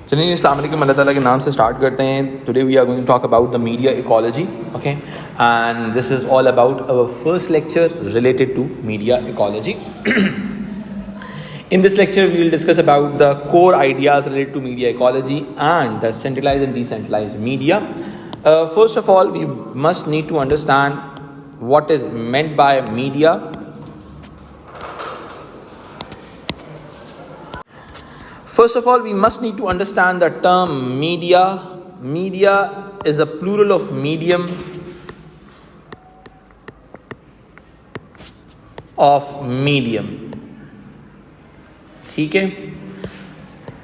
چلیے السلام علیکم, اللہ تعالیٰ کے نام سے اسٹارٹ کرتے ہیں. Today we are going to talk about the media ecology. Okay, and this is all about our first lecture related to media ecology. In this lecture, we will discuss about the core ideas related to media ecology and the centralized and decentralized media. First of all, we must need to understand what is meant by media. First of all, we must need to understand the term media. Media is a plural of medium of medium. ٹھیک ہے,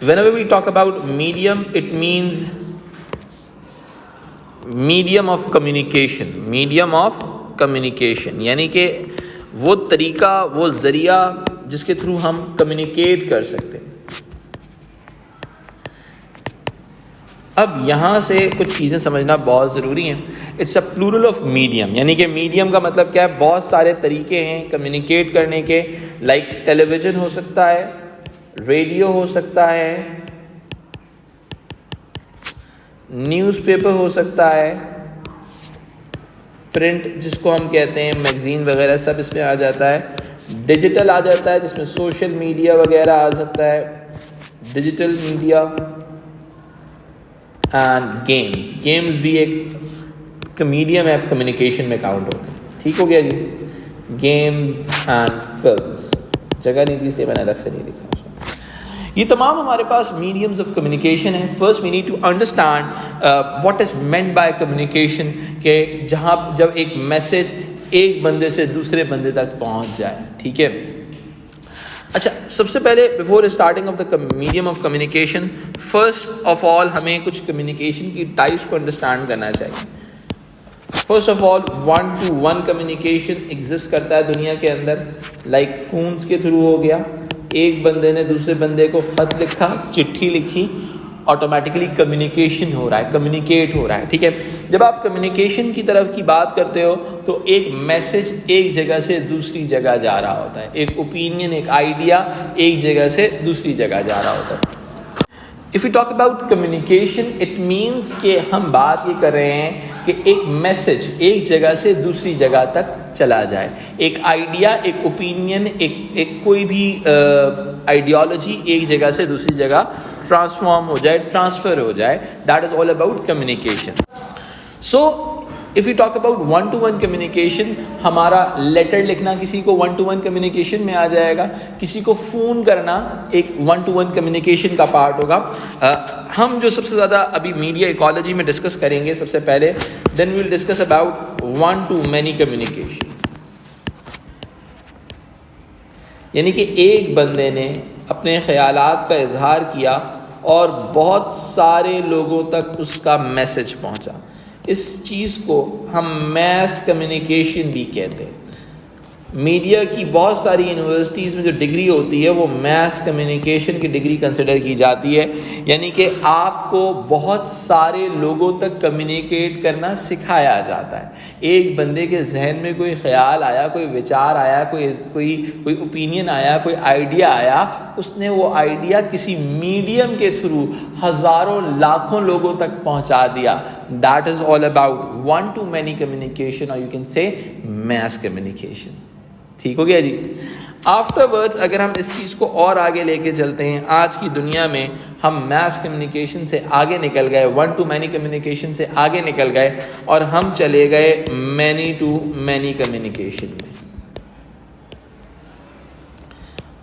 whenever we talk about medium, it means medium of communication. Medium of communication یعنی کہ وہ طریقہ, وہ ذریعہ جس کے تھرو ہم کمیونیکیٹ کر سکتے ہیں. اب یہاں سے کچھ چیزیں سمجھنا بہت ضروری ہیں. It's a plural of medium, یعنی کہ میڈیم کا مطلب کیا ہے, بہت سارے طریقے ہیں کمیونیکیٹ کرنے کے. لائک ٹیلی ویژن ہو سکتا ہے, ریڈیو ہو سکتا ہے, نیوز پیپر ہو سکتا ہے, پرنٹ جس کو ہم کہتے ہیں میگزین وغیرہ سب اس میں آ جاتا ہے. ڈیجیٹل آ جاتا ہے جس میں سوشل میڈیا وغیرہ آ سکتا ہے, ڈیجیٹل میڈیا. اینڈ گیمز بھی ایک میڈیم آف کمیونیکیشن میں کاؤنٹ ہوتے ہیں. ٹھیک ہو گیا جی. گیمز اینڈ فلمس جگہ نہیں تھی اس لیے میں نے الگ سے نہیں لکھا. یہ تمام ہمارے پاس میڈیمز آف کمیونیکیشن ہیں. First we need to understand what is meant by communication, کہ جہاں جب ایک میسج ایک بندے سے دوسرے بندے تک پہنچ جائے. ٹھیک ہے, اچھا سب سے پہلے before starting of the medium of communication, first of all ہمیں کچھ کمیونیکیشن کی ٹائپس کو انڈرسٹینڈ کرنا چاہیے. First of all 1-to-1 communication exist کرتا ہے دنیا کے اندر. لائک فونس کے تھرو ہو گیا, ایک بندے نے دوسرے بندے کو خط لکھا, چٹھی لکھی, آٹومیٹکلی کمیونیکیشن ہو رہا ہے, کمیونیکیٹ ہو رہا ہے. ٹھیک ہے, جب آپ کمیونیکیشن کی طرف کی بات کرتے ہو تو ایک میسج ایک جگہ سے دوسری جگہ جا رہا ہوتا ہے, ایک اوپینین, ایک آئیڈیا ایک جگہ سے دوسری جگہ جا رہا ہوتا ہے. If we talk about communication, it means کہ ہم بات یہ کر رہے ہیں کہ ایک میسج ایک جگہ سے دوسری جگہ تک چلا جائے. ایک آئیڈیا, ایک اوپینین, ایک کوئی بھی آئیڈیالوجی ایک جگہ سے دوسری جگہ ٹرانسفارم ہو جائے, ٹرانسفر ہو جائے. That is all about communication. So if we talk about 1-to-1 communication, ہمارا لیٹر لکھنا کسی کو 1-to-1 communication میں آ جائے گا, کسی کو فون کرنا ایک 1-to-1 communication کا پارٹ ہوگا. ہم جو سب سے زیادہ ابھی میڈیا ایکالوجی میں ڈسکس کریں گے سب سے پہلے, then we will discuss about 1-to-many communication. یعنی کہ ایک بندے نے اپنے خیالات کا اظہار کیا اور بہت سارے لوگوں تک اس کا میسج پہنچا. اس چیز کو ہم میس کمیونیکیشن بھی کہتے ہیں. میڈیا کی بہت ساری یونیورسٹیز میں جو ڈگری ہوتی ہے وہ میس کمیونیکیشن کی ڈگری کنسیڈر کی جاتی ہے. یعنی کہ آپ کو بہت سارے لوگوں تک کمیونیکیٹ کرنا سکھایا جاتا ہے. ایک بندے کے ذہن میں کوئی خیال آیا, کوئی وچار آیا, کوئی اوپینین آیا, کوئی آئیڈیا آیا, اس نے وہ آئیڈیا کسی میڈیم کے تھرو ہزاروں لاکھوں لوگوں تک پہنچا دیا. That is all about 1-to-many communication, or you can say mass communication. ٹھیک ہو گیا جی. آفٹر ورڈ اگر ہم اس چیز کو اور آگے لے کے چلتے ہیں, آج کی دنیا میں ہم میس کمیونیکیشن سے آگے نکل گئے, 1-to-many کمیونیکیشن سے آگے نکل گئے اور ہم چلے گئے many-to-many کمیونیکیشن میں.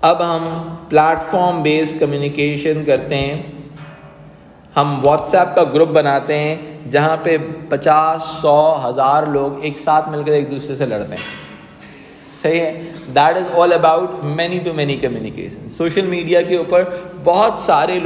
اب ہم پلیٹ فارم بیس کمیونیکیشن کرتے ہیں. ہم واٹس ایپ کا گروپ بناتے ہیں جہاں پہ 50, 100, 1000 لوگ ایک ساتھ مل کر ایک دوسرے سے لڑتے ہیں. صحیح ہے. That is all about many-to-many communication. Social media کے اوپر بہت سارے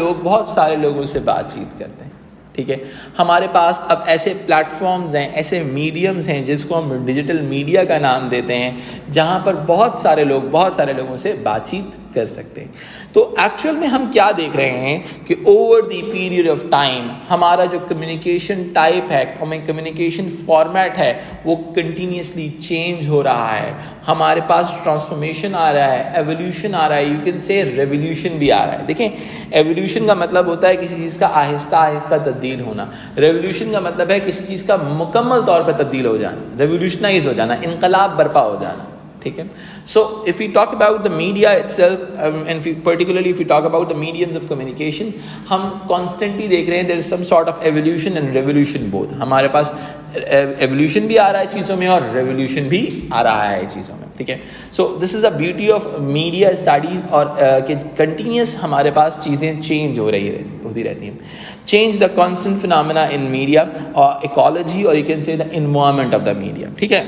لوگوں سے بات چیت کرتے ہیں. ٹھیک ہے, ہمارے پاس اب ایسے پلیٹ فارمز ہیں, ایسے میڈیمز ہیں جس کو ہم ڈیجیٹل میڈیا کا نام دیتے ہیں, جہاں پر بہت سارے لوگوں سے بات چیت کر سکتے ہیں. تو ایکچوئل میں ہم کیا دیکھ رہے ہیں کہ over the period of time ہمارا جو کمیونیکیشن ٹائپ ہے, کمیونیکیشن فارمیٹ ہے, وہ کنٹینیوسلی چینج ہو رہا ہے. ہمارے پاس ٹرانسفارمیشن آ رہا ہے, ایولیوشن آ رہا ہے, یو کین سے ریولیوشن بھی آ رہا ہے. دیکھیں, ایولیوشن کا مطلب ہوتا ہے کسی چیز کا آہستہ آہستہ تبدیل ہونا. ریولیوشن کا مطلب ہے کسی چیز کا مکمل طور پر تبدیل ہو جانا, ریولیوشنائز ہو جانا, انقلاب برپا ہو جانا. ٹھیک ہے. So if you talk about the media itself and particularly if you talk about the mediums of communication, ہم کانسٹنٹلی دیکھ رہے ہیں there is some sort of evolution and revolution both. ہمارے پاس ایولیوشن بھی آ رہا ہے چیزوں میں اور ریولیوشن بھی آ رہا ہے چیزوں میں. ٹھیک ہے. So this is the beauty of media studies, اور کہ کنٹینیوس ہمارے پاس چیزیں چینج ہوتی رہتی ہیں. Change the constant phenomenon in media اور ایکالوجی, اور you can say the environment of the media. ٹھیک ہے.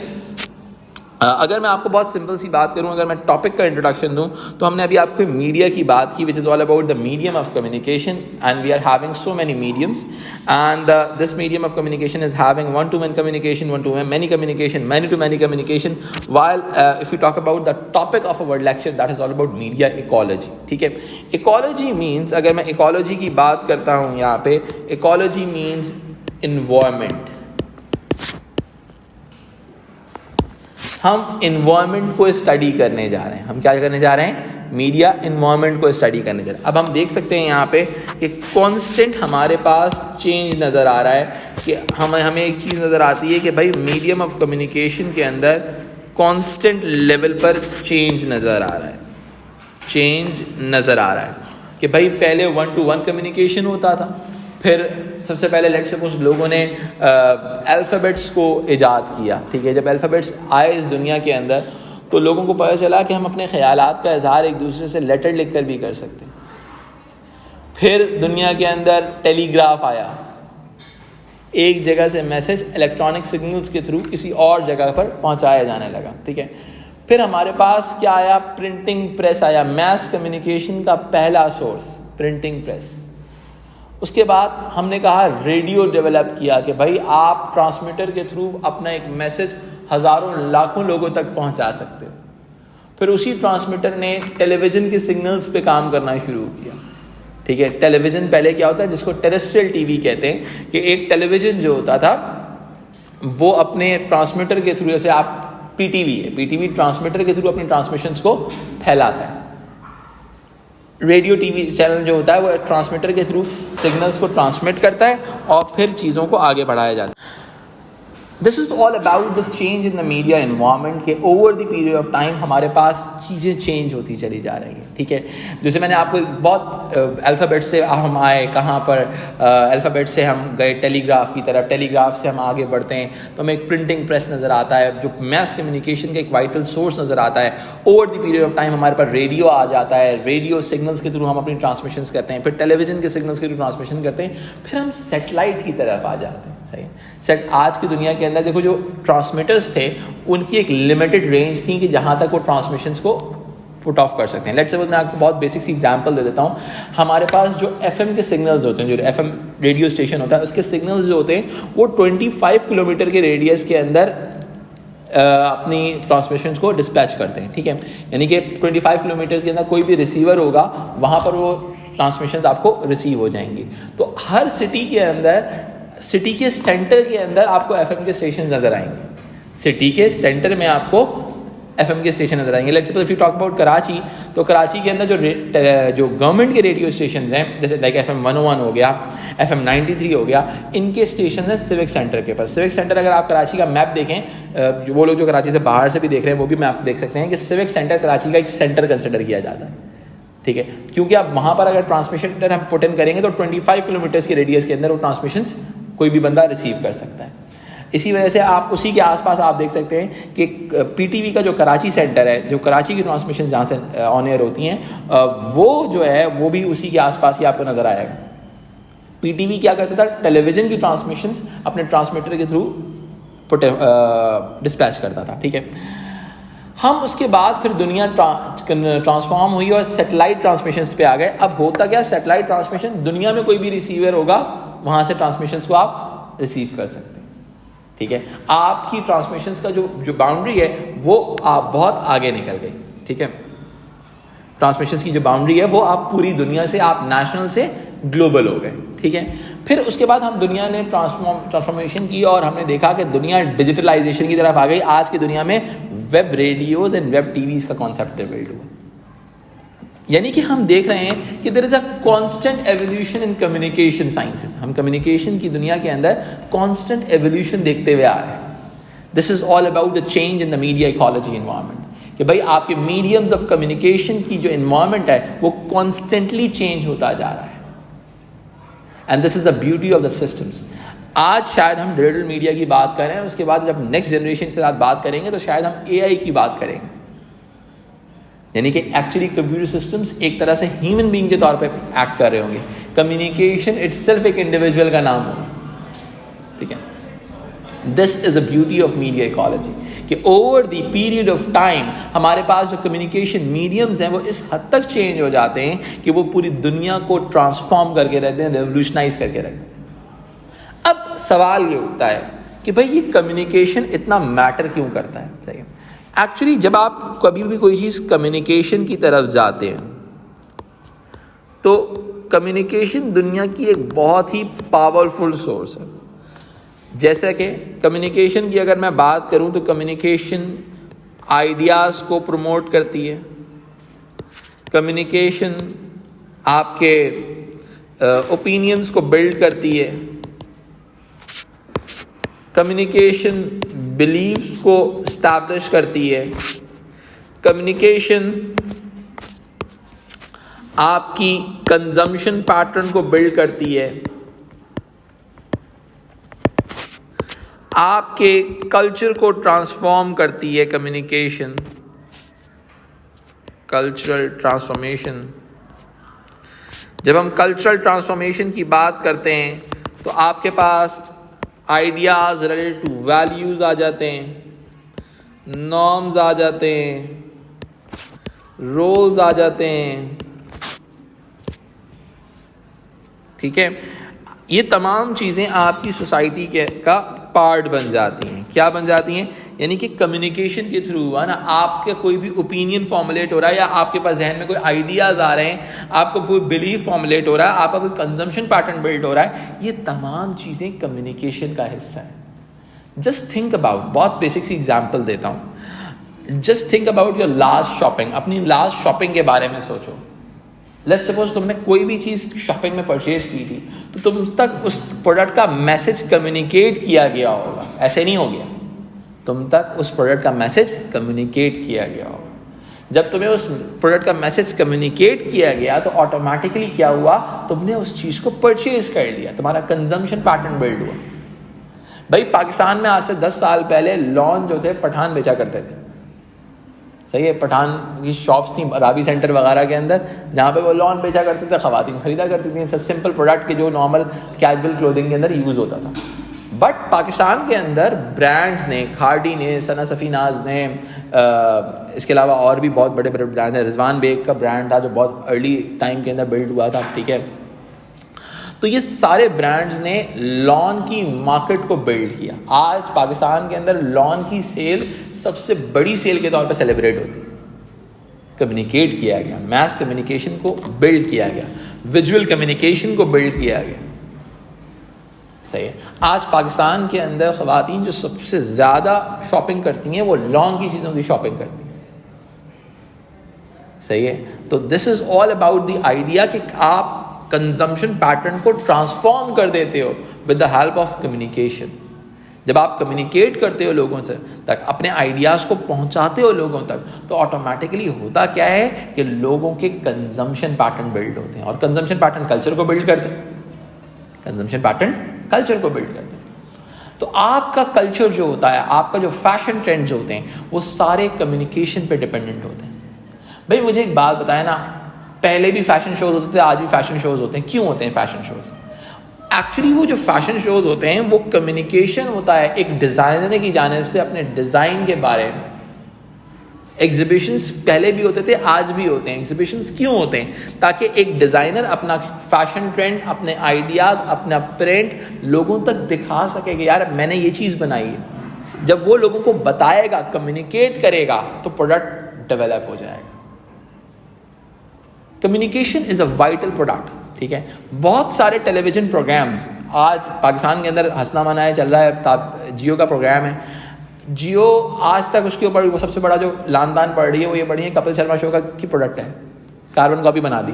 اگر میں آپ کو بہت سمپل سی بات کروں, اگر میں ٹاپک کا انٹروڈکشن دوں, تو ہم نے ابھی آپ کو میڈیا کی بات کی, which is all about the medium of communication, and we are having so many mediums, and this medium of communication is having one to man communication, one to many communication, many to many communication, while if you talk about the topic of our lecture that is all about media ecology. ٹھیک ہے. Ecology means, اگر میں ecology کی بات کرتا ہوں یہاں پہ, ایکالوجی مینس انوائرمنٹ. ہم انوائرمنٹ کو اسٹڈی کرنے جا رہے ہیں. ہم کیا کرنے جا رہے ہیں؟ میڈیا انوائرمنٹ کو اسٹڈی کرنے جا رہے ہیں. اب ہم دیکھ سکتے ہیں یہاں پہ کہ کانسٹنٹ ہمارے پاس چینج نظر آ رہا ہے, کہ ہمیں ایک چیز نظر آتی ہے کہ بھائی میڈیم آف کمیونیکیشن کے اندر کانسٹنٹ لیول پر چینج نظر آ رہا ہے. چینج نظر آ رہا ہے کہ بھائی پہلے 1-to-1 کمیونیکیشن ہوتا تھا, پھر سب سے پہلے لیٹ سپوز لوگوں نے الفابیٹس کو ایجاد کیا. ٹھیک ہے. جب الفابیٹس آئے اس دنیا کے اندر, تو لوگوں کو پتہ چلا کہ ہم اپنے خیالات کا اظہار ایک دوسرے سے لیٹر لکھ کر بھی کر سکتے ہیں. پھر دنیا کے اندر ٹیلی گراف آیا, ایک جگہ سے میسج الیکٹرانک سگنلز کے تھرو کسی اور جگہ پر پہنچایا جانے لگا. ٹھیک ہے. پھر ہمارے پاس کیا آیا؟ پرنٹنگ پریس آیا, میس کمیونیکیشن کا پہلا سورس پرنٹنگ پریس. اس کے بعد ہم نے کہا ریڈیو ڈیولپ کیا کہ بھائی آپ ٹرانسمیٹر کے تھرو اپنا ایک میسج ہزاروں لاکھوں لوگوں تک پہنچا سکتے ہو. پھر اسی ٹرانسمیٹر نے ٹیلی ویژن کے سگنلز پہ کام کرنا شروع کیا. ٹھیک ہے. ٹیلی ویژن پہلے کیا ہوتا ہے, جس کو ٹیریسٹریل ٹی وی کہتے ہیں, کہ ایک ٹیلی ویژن جو ہوتا تھا وہ اپنے ٹرانسمیٹر کے تھرو, جیسے آپ پی ٹی وی ہے, پی ٹی وی ٹرانسمیٹر کے تھرو اپنی ٹرانسمیشنز کو پھیلاتا ہے. ریڈیو ٹی وی چینل جو ہوتا ہے وہ ٹرانسمیٹر کے تھرو سگنلز کو ٹرانسمٹ کرتا ہے اور پھر چیزوں کو آگے بڑھایا جاتا ہے. This is all about the change in the media environment, کہ over the period of time ہمارے پاس چیزیں چینج ہوتی چلی جا رہی ہیں. ٹھیک ہے. جیسے میں نے آپ کو بہت الفابیٹ سے ہم آئے کہاں پر, الفابیٹ سے ہم گئے ٹیلی گراف کی طرف, ٹیلی گراف سے ہم آگے بڑھتے ہیں تو ہمیں ایک پرنٹنگ پریس نظر آتا ہے جو میس کمیونیکیشن کا ایک وائٹل سورس نظر آتا ہے. Over the period of time ہمارے پاس ریڈیو آ جاتا ہے, ریڈیو سگنلز کے تھرو ہم اپنی ٹرانسمیشنز کرتے ہیں, پھر ٹیلی ویژن کے سگنلز کے تھرو ٹرانسمیشن کرتے ہیں, پھر ہم سیٹلائٹ کی طرف آ جاتے ہیں. صحیح. آج کی دنیا کے اندر دیکھو جو ٹرانسمیٹرز تھے ان کی ایک لمیٹڈ رینج تھی کہ جہاں تک وہ ٹرانسمیشنز کو پٹ آف کر سکتے ہیں. لیٹس سپوز میں آپ کو بہت بیسک سی ایگزامپل دے دیتا ہوں. ہمارے پاس جو ایف ایم کے سگنلز ہوتے ہیں, جو ایف ایم ریڈیو اسٹیشن ہوتا ہے, اس کے سگنلز جو ہوتے ہیں وہ 25 کلومیٹر کے ریڈیس کے اندر اپنی ٹرانسمیشنز کو ڈسپیچ کرتے ہیں. ٹھیک ہے. یعنی کہ 25 کلومیٹرز کے اندر کوئی بھی ریسیور ہوگا, وہاں پر وہ ٹرانسمیشنز آپ کو ریسیو ہو جائیں گی. تو ہر سٹی کے اندر, سٹی کے سینٹر کے اندر آپ کو ایف ایم کے اسٹیشن نظر آئیں گے. سٹی کے سینٹر میں آپ کو ایف ایم کے اسٹیشن نظر آئیں گے. Let's suppose if you talk about Karachi, تو کراچی کے اندر جو گورنمنٹ کے ریڈیو اسٹیشنز ہیں, جیسے لائک ایف ایم 101 ہو گیا, ایف ایم 93 ہو گیا, ان کے اسٹیشن ہیں سیوک سینٹر کے پاس. سیوک سینٹر اگر آپ کراچی کا میپ دیکھیں, وہ لوگ جو کراچی سے باہر سے بھی دیکھ رہے ہیں وہ بھی میپ دیکھ سکتے ہیں کہ سیوک سینٹر کراچی کا ایک سینٹر کنسیڈر کیا جاتا ہے. ٹھیک ہے. کیونکہ اب وہاں پر اگر ٹرانسمیشن ہم پٹ ان کریں گے تو 25 کلومیٹرز کے ریڈیس کے اندر وہ ٹرانسمیشنز کوئی بھی بندہ ریسیو کر سکتا ہے. اسی وجہ سے آپ اسی کے آس پاس آپ دیکھ سکتے ہیں کہ پی ٹی وی کا جو کراچی سینٹر ہے, جو کراچی کی ٹرانسمیشن جہاں سے آن ایئر ہوتی ہیں, وہ جو ہے وہ بھی اسی کے آس پاس ہی آپ کو نظر آئے گا. پی ٹی وی کیا کرتا تھا, ٹیلی ویژن کی ٹرانسمیشنز اپنے ٹرانسمیٹر کے تھرو ڈسپیچ کرتا تھا. ٹھیک ہے. ہم اس کے بعد پھر دنیا ٹرانسفارم ہوئی اور سیٹلائٹ ٹرانسمیشنز پہ آ گئے. اب ہوتا کیا, سیٹلائٹ ٹرانسمیشن, دنیا میں کوئی بھی ریسیور ہوگا وہاں سے ٹرانسمیشنز کو آپ ریسیو کر سکتے ہیں. ٹھیک ہے. آپ کی ٹرانسمیشنز کا جو باؤنڈری ہے وہ آپ بہت آگے نکل گئی. ٹھیک ہے. ٹرانسمیشن کی جو باؤنڈری ہے وہ آپ پوری دنیا سے, آپ نیشنل سے گلوبل ہو گئے, ٹھیک ہے. پھر اس کے بعد ہم دنیا نے ٹرانسفارمیشن کی اور ہم نے دیکھا کہ دنیا ڈیجیٹلائزیشن کی طرف آ گئی. آج کی دنیا میں web radios and web TVs کا کانسیپٹ ڈیولپ ہوا. یعنی کہ ہم دیکھ رہے ہیں کہ there is a constant evolution in communication sciences. ہم کمیونیکیشن کی دنیا کے اندر کانسٹنٹ ایولیوشن دیکھتے ہوئے آ رہے ہیں. This is all about the change in the media ecology environment, کہ بھائی آپ کے میڈیمز آف کمیونیکیشن کی جو انوائرمنٹ ہے وہ کانسٹنٹلی چینج ہوتا جا رہا ہے. And this is the beauty of the systems. آج شاید ہم ڈیجیٹل میڈیا کی بات کریں, اس کے بعد جب نیکسٹ جنریشن سے بات کریں گے تو شاید ہم اے آئی کی بات کریں گے. یعنی کہ ایکچولی کمپیوٹر سسٹمز ایک طرح سے ہیومن بینگ کے طور پہ ایکٹ کر رہے ہوں گے. کمیونیکیشن اٹ سیلف ایک انڈیویجول کا نام ہوگا, ٹھیک ہے. This is a beauty of media ecology, کہ over the period of time ہمارے پاس جو کمیونیکیشن میڈیمز ہیں وہ اس حد تک چینج ہو جاتے ہیں کہ وہ پوری دنیا کو ٹرانسفارم کر کے رکھتے ہیں, ریولیوشنائز کر کے رکھتے ہیں. اب سوال یہ اٹھتا ہے کہ بھائی یہ کمیونیکیشن اتنا میٹر کیوں کرتا ہے. صحیح. ایکچولی جب آپ کبھی بھی کوئی چیز کمیونیکیشن کی طرف جاتے ہیں تو کمیونیکیشن دنیا کی ایک بہت ہی پاورفل سورس ہے. جیسا کہ کمیونیکیشن کی اگر میں بات کروں تو کمیونیکیشن آئیڈیاز کو پروموٹ کرتی ہے. کمیونیکیشن آپ کے اوپینینز کو بلڈ کرتی ہے. کمیونیکیشن بلیفز کو اسٹیبلش کرتی ہے. کمیونیکیشن آپ کی کنزمپشن پیٹرن کو بلڈ کرتی ہے. آپ کے کلچر کو ٹرانسفارم کرتی ہے. Communication, cultural transformation. جب ہم کلچرل ٹرانسفارمیشن کی بات کرتے ہیں تو آپ کے پاس آئیڈیاز ریلیٹڈ ٹو ویلیوز آ جاتے ہیں, نارمز آ جاتے ہیں, رولز آ جاتے ہیں, ٹھیک ہے. یہ تمام چیزیں آپ کی سوسائٹی کا پارٹ بن جاتی ہیں. کیا بن جاتی ہیں؟ یعنی کہ کمیونیکیشن کے تھرو ہوا نا, آپ کا کوئی بھی اوپینین فارمولیٹ ہو رہا ہے یا آپ کے پاس ذہن میں کوئی آئیڈیاز آ رہے ہیں, آپ کو کوئی بلیف فارمولیٹ ہو رہا ہے, آپ کا کوئی کنزمپشن پیٹرن بلڈ ہو رہا ہے, یہ تمام چیزیں کمیونیکیشن کا حصہ ہیں. جسٹ تھنک اباؤٹ, بہت بیسک سی ایگزامپل دیتا ہوں. Just think about your last shopping. اپنی لاسٹ شاپنگ کے بارے میں سوچو. لیٹس سپوز تم نے کوئی بھی چیز شاپنگ میں پرچیز کی تھی تو تم تک اس پروڈکٹ کا میسج کمیونیکیٹ کیا گیا ہوگا. ایسے نہیں ہو گیا, تم تک اس پروڈکٹ کا میسج کمیونیکیٹ کیا گیا ہوگا. جب تمہیں اس پروڈکٹ کا میسج کمیونیکیٹ کیا گیا تو آٹومیٹکلی کیا ہوا, تم نے اس چیز کو پرچیز کر لیا, تمہارا کنزمپشن پیٹرن بلڈ ہوا. بھائی پاکستان میں آج سے 10 سال پہلے لان جو تھے پٹھان بیچا کرتے تھے. صحیح ہے, پٹھان کی شاپس تھیں رابی سینٹر وغیرہ کے اندر جہاں پہ وہ لان بیچا کرتے تھے, خواتین خریدا کرتی تھیں. سمپل پروڈکٹ کے جو نارمل کیجول کلودنگ کے اندر یوز ہوتا تھا. بٹ پاکستان کے اندر برانڈز نے, کھاڑی نے, ثنا صفی ناز نے, اس کے علاوہ اور بھی بہت بڑے بڑے برانڈ ہیں. رضوان بیگ کا برانڈ تھا جو بہت ارلی ٹائم کے اندر بلڈ ہوا تھا, ٹھیک ہے. تو یہ سارے برانڈز نے لان کی مارکیٹ کو بلڈ کیا. آج پاکستان کے اندر لان کی سیل سب سے بڑی سیل کے طور پہ سیلیبریٹ ہوتی ہے. کمیونیکیٹ کیا گیا, میس کمیونیکیشن کو بلڈ کیا گیا, ویژول کمیونیکیشن کو بلڈ کیا گیا. صحیح ہے. آج پاکستان کے اندر خواتین جو سب سے زیادہ شاپنگ کرتی ہیں وہ لان کی چیزوں کی شاپنگ کرتی ہیں. صحیح ہے. تو دس is all about the idea کہ آپ کنزمپشن پیٹرن کو ٹرانسفارم کر دیتے ہو with the help of communication. جب آپ کمیونیکیٹ کرتے ہو لوگوں سے تک, اپنے آئیڈیاز کو پہنچاتے ہو لوگوں تک, تو آٹومیٹکلی ہوتا کیا ہے کہ لوگوں کے کنزمپشن پیٹرن بلڈ ہوتے ہیں. اور کنزمپشن پیٹرن کلچر کو بلڈ کرتے ہیں. کنزمپشن پیٹرن کلچر کو بلڈ کرتے ہیں. تو آپ کا کلچر جو ہوتا ہے, آپ کا جو فیشن ٹرینڈز ہوتے ہیں, وہ سارے کمیونیکیشن پہ ڈپینڈنٹ ہوتے ہیں. بھائی مجھے ایک بات بتائیں نا, پہلے بھی فیشن شوز ہوتے تھے, آج بھی فیشن شوز ہوتے ہیں. کیوں ہوتے ہیں فیشن شوز؟ ایکچولی وہ جو فیشن شوز ہوتے ہیں وہ کمیونیکیشن ہوتا ہے ایک ڈیزائنر کی جانب سے اپنے ڈیزائن کے بارے میں. ایگزیبیشنز پہلے بھی ہوتے تھے, آج بھی ہوتے ہیں. ایگزیبیشنز کیوں ہوتے ہیں؟ تاکہ ایک ڈیزائنر اپنا فیشن ٹرینڈ, اپنے آئیڈیاز, اپنا پرنٹ لوگوں تک دکھا سکے کہ یار میں نے یہ چیز بنائی ہے. جب وہ لوگوں کو بتائے گا, کمیونیکیٹ کرے گا, تو پروڈکٹ ڈیولپ ہو جائے گا. Communication is a vital product. ٹھیک ہے, بہت سارے ٹیلی ویژن پروگرامز آج پاکستان کے اندر ہنسنا منایا چل رہا ہے. جیو کا پروگرام ہے, جیو آج تک اس کے اوپر وہ سب سے بڑا جو لان دان پڑ رہی ہے وہ یہ پڑ رہی ہے کپل شرما شو کا کی پروڈکٹ ہے, کاربن کاپی بنا دی.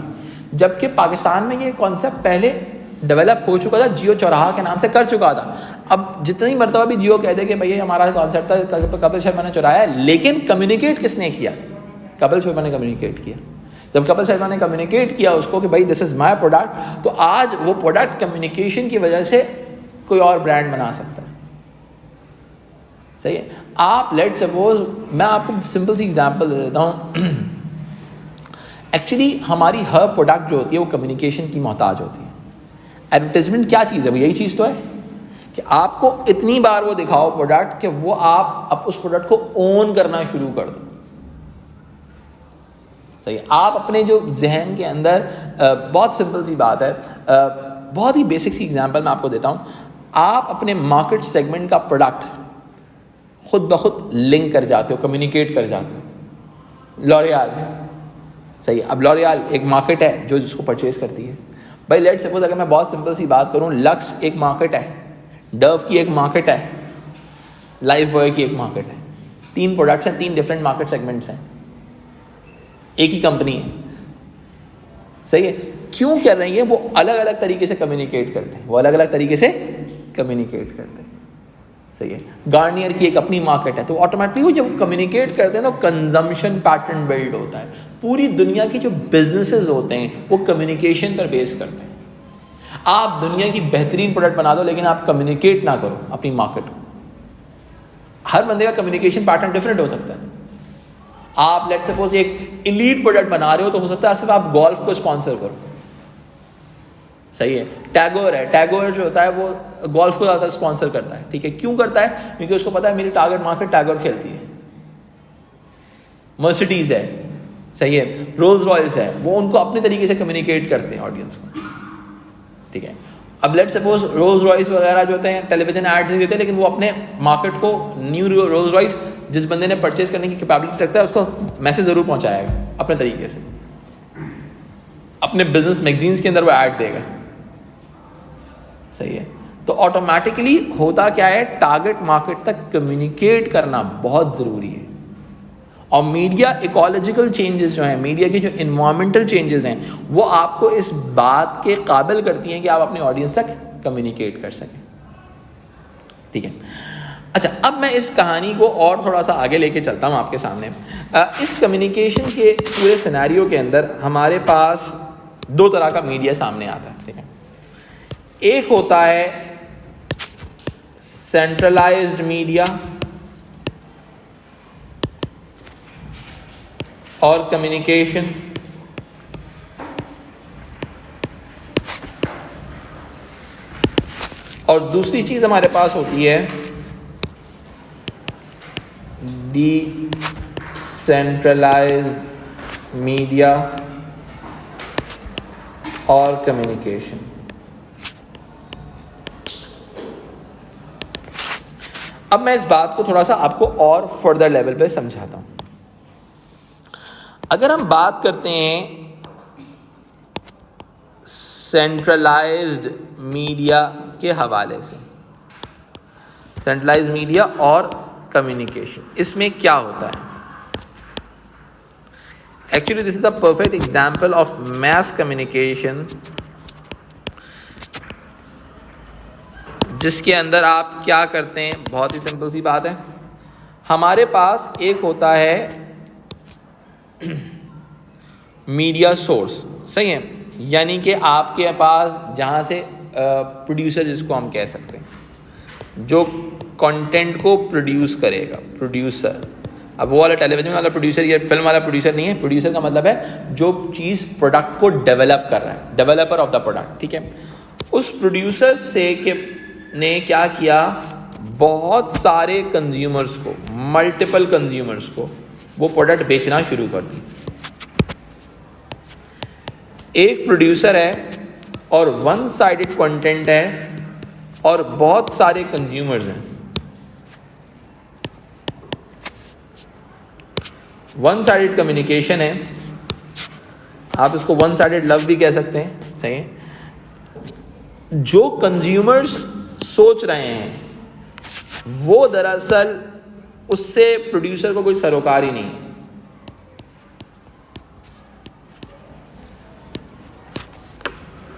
جبکہ پاکستان میں یہ کانسیپٹ پہلے ڈیولپ ہو چکا تھا, جیو چوراہا کے نام سے کر چکا تھا. اب جتنی مرتبہ بھی جیو کہہ دے کہ بھائی ہمارا کانسیپٹ تھا, کپل شرما نے چورایا ہے, لیکن کمیونیکیٹ کس نے کیا؟ کپل شرما نے کمیونیکیٹ کیا. جب کپل شرما نے کمیونیکیٹ کیا اس کو کہ بھائی دس از مائی پروڈکٹ, تو آج وہ پروڈکٹ کمیونیکیشن کی وجہ سے کوئی اور برانڈ بنا سکتا ہے. صحیح ہے. آپ لیٹ سپوز, میں آپ کو سمپل سی ایگزامپل دے دیتا ہوں. ایکچولی ہماری ہر پروڈکٹ جو ہوتی ہے وہ کمیونیکیشن کی محتاج ہوتی ہے. ایڈورٹیزمنٹ کیا چیز ہے؟ وہ یہی چیز تو ہے کہ آپ کو اتنی بار وہ دکھاؤ پروڈکٹ کہ وہ آپ اس پروڈکٹ کو اون کرنا شروع کر دو. صحیح. آپ اپنے جو ذہن کے اندر, بہت سمپل سی بات ہے, بہت ہی بیسک سی ایگزامپل میں آپ کو دیتا ہوں. آپ اپنے مارکیٹ سیگمنٹ کا پروڈکٹ خود بخود لنک کر جاتے ہو, کمیونیکیٹ کر جاتے ہو. لوریال, صحیح. اب لوریال ایک مارکیٹ ہے جو جس کو پرچیز کرتی ہے. بھائی لیٹ سپوز اگر میں بہت سمپل سی بات کروں, لکس ایک مارکیٹ ہے, ڈو کی ایک مارکیٹ ہے, لائف بوائے کی ایک مارکیٹ ہے. 3 پروڈکٹس ہیں, 3 ڈفرینٹ مارکیٹ سیگمنٹس ہیں, ایک ہی کمپنی ہے. صحیح ہے. کیوں کر رہی ہیں؟ وہ الگ الگ طریقے سے کمیونیکیٹ کرتے ہیں, وہ الگ الگ طریقے سے کمیونیکیٹ کرتے ہیں. صحیح ہے. گارنیئر کی ایک اپنی مارکیٹ ہے, تو آٹومیٹکلی وہ جب کمیونیکیٹ کرتے ہیں تو کنزمپشن پیٹرن بلڈ ہوتا ہے. پوری دنیا کی جو بزنسز ہوتے ہیں وہ کمیونیکیشن پر بیس کرتے ہیں. آپ دنیا کی بہترین پروڈکٹ بنا دو لیکن آپ کمیونیکیٹ نہ کرو اپنی مارکیٹ کو. ہر بندے کا کمیونیکیشن پیٹرن ڈفرینٹ ہو سکتا ہے. آپ لیٹ سپوز ایک ایلیٹ پروڈکٹ بنا رہے ہو تو ہو سکتا ہے صرف آپ گولف کو اسپانسر کرو. صحیح ہے. ٹیگور ہے, ٹیگور جو ہوتا ہے وہ گولف کو زیادہ اسپانسر کرتا ہے. ٹھیک ہے. کیوں کرتا ہے؟ کیونکہ اس کو پتا ہے میری ٹارگیٹ مارکیٹ ٹیگور کھیلتی ہے. مرسیڈیز ہے, صحیح ہے, رولز رائس ہے, وہ ان کو اپنے طریقے سے کمیونیکیٹ کرتے ہیں آڈینس کو. ٹھیک ہے. اب لیٹ سپوز رولز رائس وغیرہ جو ہوتے ہیں ٹیلی ویژن ایڈز نہیں دیتے, لیکن وہ اپنے مارکیٹ کو نیو رولز رائس جس بندے نے پرچیز کرنے کی کیپیبلٹی رکھتا ہے اس کو میسج ضرور پہنچائے گا اپنے طریقے سے, اپنے بزنس میگزینس کے اندر وہ ایڈ دے گا. صحیح ہے. تو آٹومیٹکلی ہوتا کیا ہے, ٹارگیٹ مارکیٹ تک کمیونیکیٹ کرنا بہت ضروری ہے. اور میڈیا ایکولوجیکل چینجز جو ہیں, میڈیا کی جو انوائرمنٹل چینجز ہیں, وہ آپ کو اس بات کے قابل کرتی ہیں کہ آپ اپنے آڈینس تک کمیونیکیٹ کر سکیں. ٹھیک ہے. اچھا, اب میں اس کہانی کو اور تھوڑا سا آگے لے کے چلتا ہوں آپ کے سامنے. اس کمیونیکیشن کے پورے سینیریو کے اندر ہمارے پاس 2 طرح کا میڈیا سامنے آتا ہے. ٹھیک ہے. ایک ہوتا ہے سینٹرلائزڈ میڈیا اور کمیونیکیشن, اور دوسری چیز ہمارے پاس ہوتی ہے ڈی سینٹرلائزڈ میڈیا اور کمیونیکیشن. اب میں اس بات کو تھوڑا سا آپ کو اور فردر لیول پہ سمجھاتا ہوں. اگر ہم بات کرتے ہیں سینٹرلائزڈ میڈیا کے حوالے سے, سینٹرلائزڈ میڈیا اور کمیونیکیشن, اس میں کیا ہوتا ہے؟ Actually this is a perfect example of mass communication, جس کے اندر آپ کیا کرتے ہیں, بہت ہی سمپل سی بات ہے. ہمارے پاس ایک ہوتا ہے میڈیا سورس. صحیح ہے. یعنی کہ آپ کے پاس جہاں سے پروڈیوسر, جس کو ہم کہہ سکتے ہیں, جو کنٹینٹ کو پروڈیوس کرے گا, پروڈیوسر. اب وہ والا ٹیلی ویژن والا پروڈیوسر یا فلم والا پروڈیوسر نہیں ہے. پروڈیوسر کا مطلب ہے جو چیز پروڈکٹ کو ڈیولپ کر رہا ہے, ڈیولپر آف دا پروڈکٹ. ٹھیک ہے. اس پروڈیوسر سے نے کیا کیا, بہت سارے کنزیومرز کو, ملٹیپل کنزیومرز کو وہ پروڈکٹ بیچنا شروع کر دی. ایک پروڈیوسر ہے اور ون سائیڈڈ کنٹینٹ ہے اور بہت سارے کنزیومرز ہیں. ون سائیڈڈ کمیونیکیشن ہے آپ اس کو ون سائڈڈ لو بھی کہہ سکتے ہیں. صحیح ہے. جو کنزیومرز سوچ رہے ہیں وہ دراصل اس سے پروڈیوسر کو کوئی سروکار ہی نہیں ہے.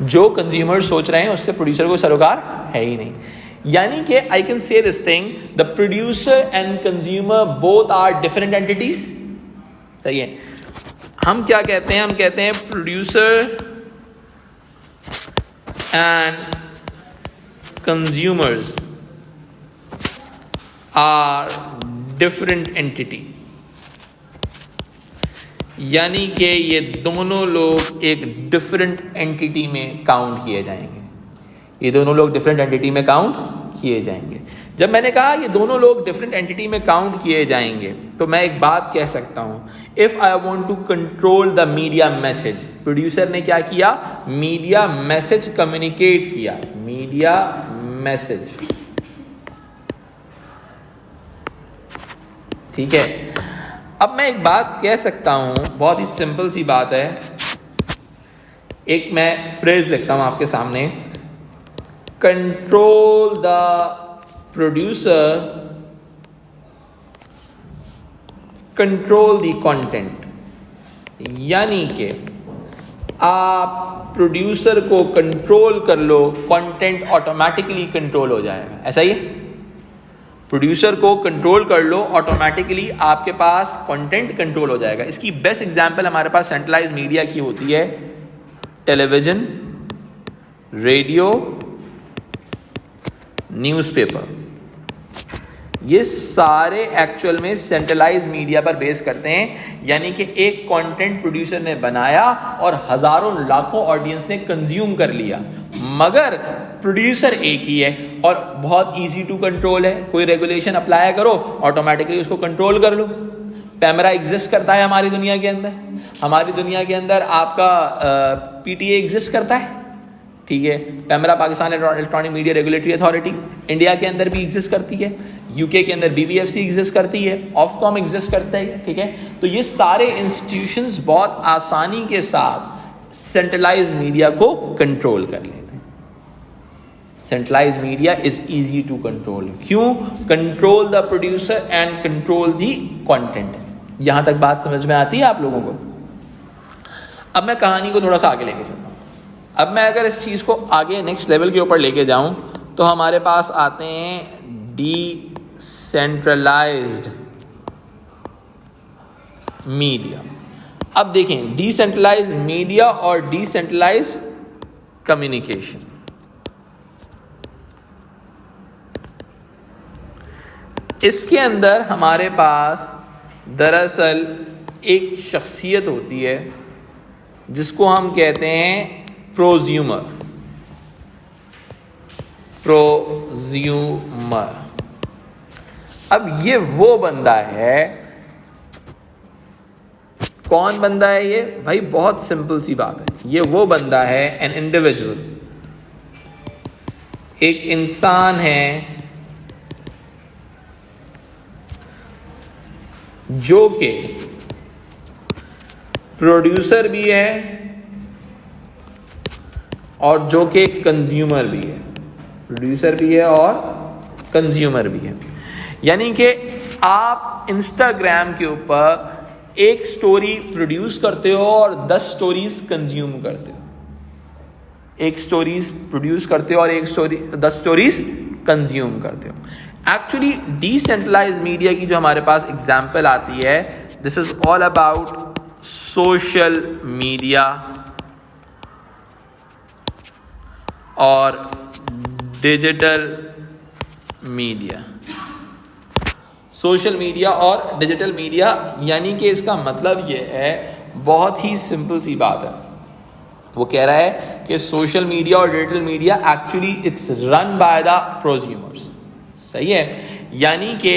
جو کنزیومر سوچ رہے ہیں اس سے پروڈیوسر کو سروکار ہے ہی نہیں. یعنی کہ I can say this thing, the producer and consumer both are different entities. صحیح ہے. ہم کیا کہتے ہیں؟ ہم کہتے ہیں producer and consumers are different entity. یعنی کہ یہ دونوں لوگ ایک ڈفرنٹ اینٹیٹی میں کاؤنٹ کیے جائیں گے. یہ دونوں لوگ ڈفرنٹ اینٹیٹی میں کاؤنٹ کیے جائیں گے. جب میں نے کہا یہ دونوں لوگ ڈفرنٹ اینٹیٹی میں کاؤنٹ کیے جائیں گے تو میں ایک بات کہہ سکتا ہوں, if I want to control the media message, producer نے کیا کیا؟ میڈیا میسج کمیونیکیٹ کیا. میڈیا میسج, ٹھیک ہے. اب میں ایک بات کہہ سکتا ہوں, بہت ہی سمپل سی بات ہے. ایک میں فریز لکھتا ہوں آپ کے سامنے, control the producer, control the content. یعنی کہ آپ پروڈیوسر کو کنٹرول کر لو, کانٹینٹ آٹومیٹکلی کنٹرول ہو جائے گا. ایسا ہی ہے. پروڈیوسر کو کنٹرول کر لو, آٹومیٹکلی آپ کے پاس کنٹینٹ کنٹرول ہو جائے گا. اس کی بیسٹ ایگزامپل ہمارے پاس سینٹرلائز میڈیا کی ہوتی ہے. ٹیلی ویژن, ریڈیو, نیوز پیپر, یہ سارے ایکچوئل میں سینٹرلائز میڈیا پر بیس کرتے ہیں. یعنی کہ ایک کانٹینٹ پروڈیوسر نے بنایا اور ہزاروں لاکھوں آڈینس نے کنزیوم کر لیا, مگر پروڈیوسر ایک ہی ہے اور بہت ایزی ٹو کنٹرول ہے. کوئی ریگولیشن اپلائی کرو, آٹومیٹکلی اس کو کنٹرول کر لو. پیمرا ایگزسٹ کرتا ہے ہماری دنیا کے اندر. ہماری دنیا کے اندر آپ کا پی ٹی اے ایگزسٹ کرتا ہے, ٹھیک ہے. PEMRA Pakistan electronic media regulatory authority India کے اندر بھی ایگزسٹ کرتی ہے. یو کے اندر B B F C exist کرتی ہے, آف کام ایگزسٹ کرتا ہے, ٹھیک ہے. تو یہ سارے انسٹیٹیوشنز بہت آسانی کے ساتھ سینٹرلائز میڈیا کو کنٹرول کر لیتے ہیں. Centralise media is easy to control. کیوں؟ Control the producer and control the content. یہاں تک بات سمجھ میں آتی ہے آپ لوگوں کو؟ اب میں کہانی کو تھوڑا سا آگے لے کے چلتا ہوں. اب میں اگر اس چیز کو آگے نیکسٹ لیول کے اوپر لے کے جاؤں تو ہمارے پاس آتے ہیں ڈی سینٹرلائزڈ میڈیا. اب دیکھیں, ڈی سینٹرلائزڈ میڈیا اور ڈی سینٹرلائزڈ کمیونیکیشن. اس کے اندر ہمارے پاس دراصل ایک شخصیت ہوتی ہے جس کو ہم کہتے ہیں پروزیومر. پروزیومر. اب یہ وہ بندہ ہے, کون بندہ ہے یہ بھائی؟ بہت سمپل سی بات ہے. یہ وہ بندہ ہے, این انڈیویجول, ایک انسان ہے جو کہ پروڈیوسر بھی ہے اور جو کہ کنزیومر بھی ہے. پروڈیوسر بھی ہے اور کنزیومر بھی ہے. یعنی کہ آپ انسٹاگرام کے اوپر ایک سٹوری پروڈیوس کرتے ہو اور 10 سٹوریز کنزیوم کرتے ہو. ایک سٹوریز پروڈیوس کرتے ہو اور 10 سٹوریز کنزیوم کرتے ہو. ایکچولی ڈی سینٹرلائز میڈیا کی جو ہمارے پاس ایگزامپل آتی ہے, this is all about social media اور ڈیجیٹل میڈیا. سوشل میڈیا اور ڈیجیٹل میڈیا, یعنی کہ اس کا مطلب یہ ہے, بہت ہی سمپل سی بات ہے. وہ کہہ رہا ہے کہ سوشل میڈیا اور digital media actually it's run by the prosumers. صحیح ہے. یعنی کہ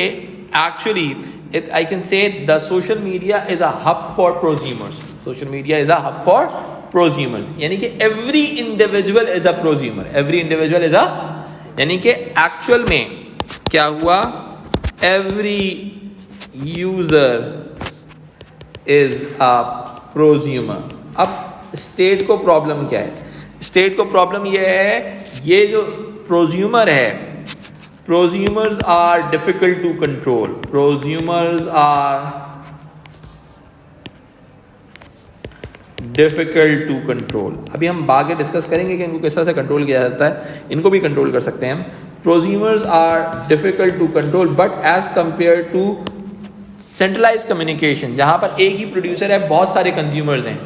actually I can say the social media is a hub for prosumers. Social media is a hub for prosumers. یعنی کہ every individual is a prosumer. Every individual is a, یعنی کہ actual میں کیا ہوا, every user is a prosumer. اب state کو problem کیا ہے؟ اسٹیٹ کو پرابلم یہ ہے، یہ جو پروزیومر ہے، prosumers are difficult to control, prosumers are difficult to control. ابھی ہم آگے ڈسکس کریں گے کہ ان کو کس طرح سے کنٹرول کیا جاتا ہے، ان کو بھی کنٹرول کر سکتے ہیں. Prosumers are difficult to control but as compare to centralise communication, جہاں پر ایک ہی پروڈیوسر ہے، بہت سارے کنزیومرز ہیں.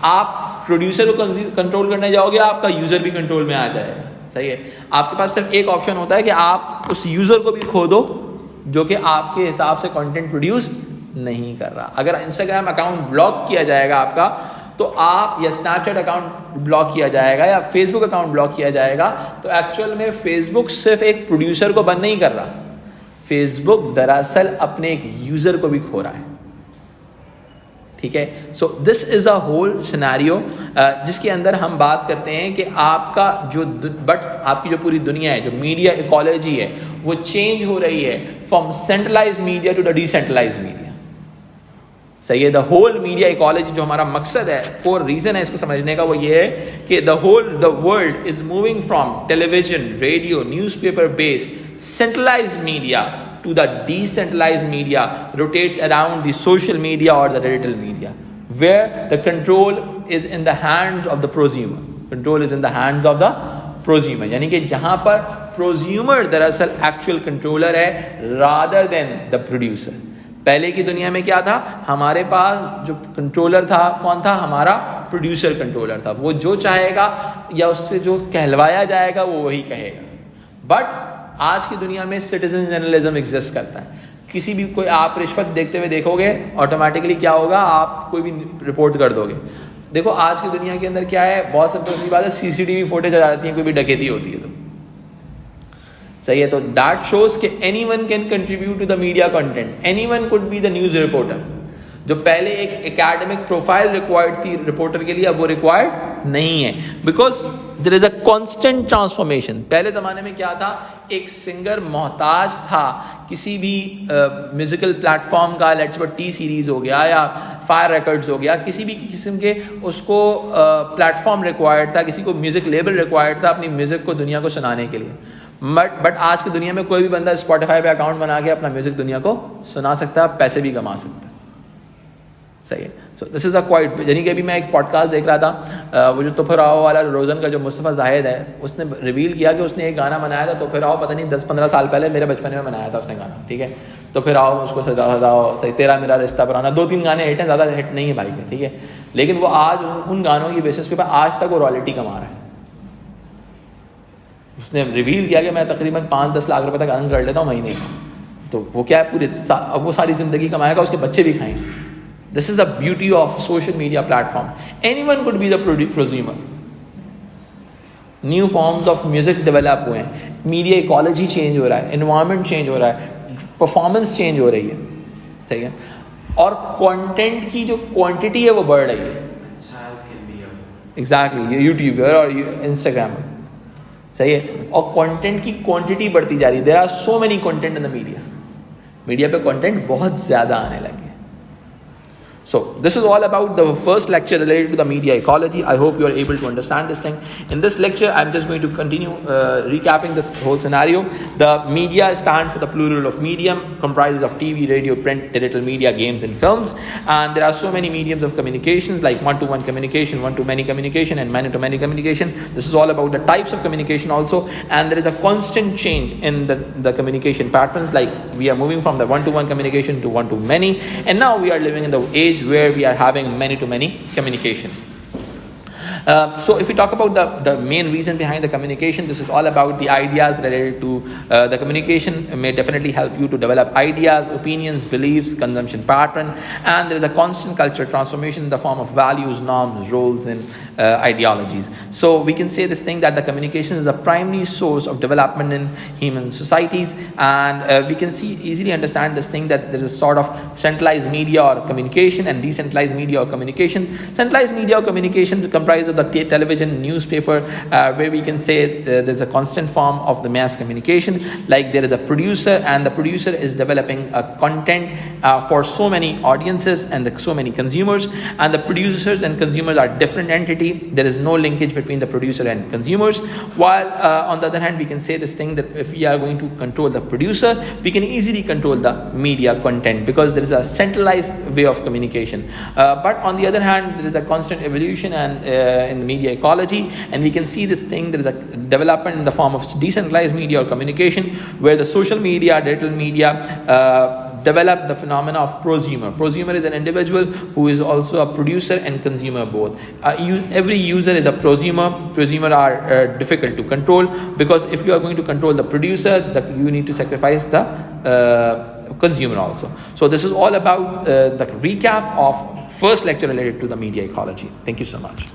آپ پروڈیوسر کو کنٹرول کرنے جاؤ گے، آپ کا یوزر بھی کنٹرول میں آ جائے گا. صحیح ہے، آپ کے پاس صرف ایک آپشن ہوتا ہے کہ آپ اس یوزر کو بھی کھو دو جو کہ آپ کے حساب سے کنٹینٹ پروڈیوس نہیں کر رہا. اگر انسٹاگرام اکاؤنٹ بلاک کیا جائے گا آپ کا، تو آپ یا اسنیپ چیٹ اکاؤنٹ بلاک کیا جائے گا یا فیس بک اکاؤنٹ بلاک کیا جائے گا، تو ایکچوئل میں فیس بک صرف ایک پروڈیوسر کو بند نہیں کر رہا، فیس بک دراصل اپنے ایک یوزر کو بھی کھو رہا ہے. ٹھیک ہے، so this is a whole scenario جس کے اندر ہم بات کرتے ہیں کہ آپ کا جو آپ کی جو پوری دنیا ہے، جو میڈیا ایکالوجی ہے، وہ چینج ہو رہی ہے from centralize media to the decentralize media. صحیح ہے، دا ہول میڈیا ایکالوجی جو ہمارا مقصد ہے، کور ریزن ہے اس کو سمجھنے کا، وہ یہ ہے کہ the world is moving from television, radio, newspaper based centralized media to the decentralized media, rotates around the social media or the digital media, where the control is in the hands of the prosumer. Control is in the hands of the prosumer. یعنی کہ جہاں پر prosumer دراصل actual controller ہے rather than the producer. پہلے کی دنیا میں کیا تھا، ہمارے پاس جو کنٹرولر تھا کون تھا، ہمارا پروڈیوسر کنٹرولر تھا. وہ جو چاہے گا یا اس سے جو کہلوایا جائے گا وہ وہی کہے گا. بٹ آج کی دنیا میں سٹیزن جرنلزم ایگزسٹ کرتا ہے. کسی بھی کوئی آپ رشوت دیکھتے ہوئے دیکھو گے، آٹومیٹکلی کیا ہوگا، آپ کوئی بھی رپورٹ کر دو گے. دیکھو آج کی دنیا کے اندر کیا ہے، بہت سمپل سی بات ہے، CCTV فوٹیج آ جاتی ہیں کوئی بھی ڈکیتی ہوتی ہے تو. صحیح ہے، تو دیٹ شوز کہ anyone can contribute to the media content, anyone could be the news reporter. جو پہلے ایک اکیڈمک پروفائل ریکوائرڈ تھی رپورٹر کے لیے، اب وہ ریکوائرڈ نہیں ہے، because there is a constant transformation. پہلے زمانے میں کیا تھا، ایک سنگر محتاج تھا کسی بھی میوزیکل پلیٹ فارم کا، لیٹس بٹ ٹی سیریز ہو گیا یا فائر ریکارڈز ہو گیا، کسی بھی قسم کے اس کو پلیٹ فارم ریکوائرڈ تھا، کسی کو میوزک لیبل ریکوائرڈ تھا اپنی میوزک کو دنیا کو سنانے کے لیے. بٹ آج کی دنیا میں کوئی بھی بندہ اسپوٹیفائی پہ اکاؤنٹ بنا کے اپنا میوزک دنیا کو سنا سکتا ہے، پیسے بھی کما سکتا ہے. صحیح ہے، so this is a quite. یعنی کہ ابھی میں ایک پوڈ کاسٹ دیکھ رہا تھا، وہ جو توفراؤ والا روزن کا جو مصطفیٰ زاہد ہے، اس نے ریویل کیا کہ اس نے ایک گانا بنایا تھا توفراؤ، پتہ نہیں 10-15 سال پہلے میرے بچپن میں بنایا تھا اس نے گانا. ٹھیک ہے، توفراؤ اس کو سجاؤ، صحیح، تیرا میرا رشتہ پرانا، 2-3 گانے ہٹ ہیں، زیادہ ہٹ نہیں ہے بھائی کے. ٹھیک ہے، لیکن وہ آج ان گانوں کی بیسس کے اوپر آج تک وہ رائلٹی کما رہا ہے. اس نے ریویل کیا کہ میں تقریباً 5-10 لاکھ روپے تک ارن کر لیتا ہوں مہینے میں. تو وہ کیا ہے، پورے اب وہ ساری زندگی کمائے گا، اس کے بچے بھی کھائیں گے. This is the beauty of social media platform. Anyone could be the prosumer. New forms of music develop ہوئے ہیں، media ecology change ہو رہا ہے، environment change ہو رہا ہے، performance change ہو رہی ہے. ٹھیک ہے، اور content کی جو quantity ہے وہ بڑھ رہی ہے. Exactly, YouTube اور Instagram. صحیح ہے، اور content کی quantity بڑھتی جا رہی ہے. There are so many content in the media. Media پہ content بہت زیادہ آنے لگے. So this is all about the first lecture related to the media ecology. I hope you are able to understand this thing. In this lecture, I'm just going to continue recapping this whole scenario. The media stands for the plural of medium, comprises of TV, radio, print, digital media, games and films. And there are so many mediums of communications like one-to-one communication, one-to-many communication and many-to-many communication. This is all about the types of communication also. And there is a constant change in the communication patterns. Like we are moving from the one-to-one communication to one-to-many. And now we are living in the age where we are having many-to-many communication. So if we talk about the main reason behind the communication, this is all about the ideas related to the communication. It may definitely help you to develop ideas, opinions, beliefs, consumption pattern, and there is a constant cultural transformation in the form of values, norms, roles, and ideologies. So we can say this thing that the communication is the primary source of development in human societies, and we can easily understand this thing that there is a sort of centralized media or communication and decentralized media or communication. Centralized media or communication comprises to the television, newspaper, where we can say there's a constant form of the mass communication. Like there is a producer, and the producer is developing a content for so many audiences and so many consumers, and the producers and consumers are different entity. There is no linkage between the producer and consumers. While on the other hand, we can say this thing that if we are going to control the producer, we can easily control the media content, because there is a centralized way of communication. But on the other hand, there is a constant evolution and in the media ecology, and we can see this thing. There is a development in the form of decentralized media or communication, where the social media, digital media develop the phenomena of prosumer. Prosumer is an individual who is also a producer and consumer both. Every user is a prosumer. Prosumer are difficult to control, because if you are going to control the producer, you need to sacrifice the consumer also. So this is all about the recap of first lecture related to the media ecology. Thank you so much.